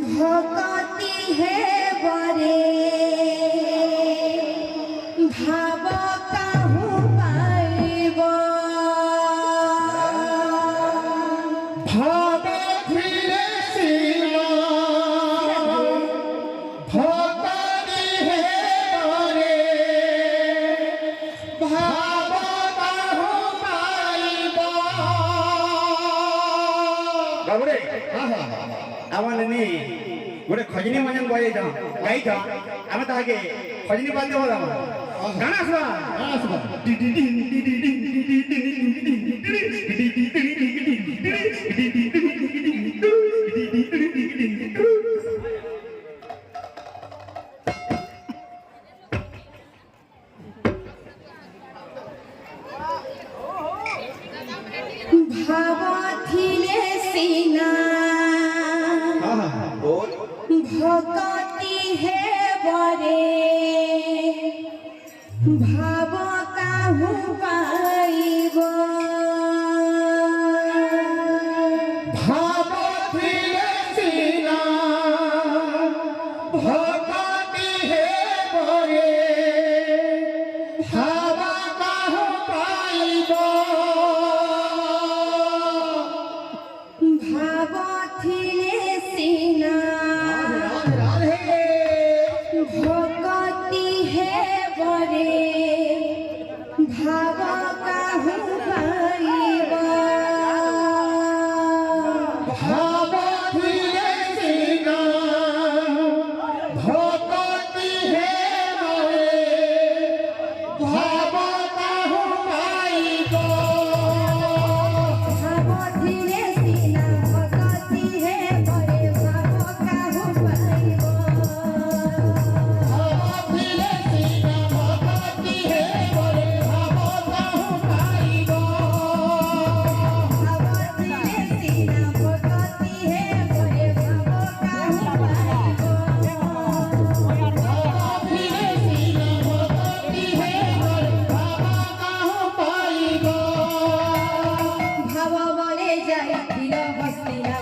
भगति है बरे भाव कहूँ पाइब भाव फिरे सीना भगति है बरे भाव कहूँ पाइब बाबुरे आवाज नहीं गोटे खजनी मजन बजाई था गाई था आम ताके खजनी बांधे हो गाना सुना भाव थिले सीना भगति है बरे भाव कहूँ पाइब भाव फिरे सीना भगति है बरे भाव कहूँ पाइब भाव थिले सीना भगति है बरे भाव कहूँ पाइब भाव फिरे सीना भगति है बरे भाव कहूँ पाइब भाव थिले सीना भगति है बरे भाव कहूँ पाइब भाव फिरे सीना भगति है बरे भाव कहूँ पाइब भाव थिले सीना भगति है बरे भाव कहूँ पाइब भाव फिरे सीना भगति है बरे भाव कहूँ पाइब भाव बले जाइथिल हस्तिना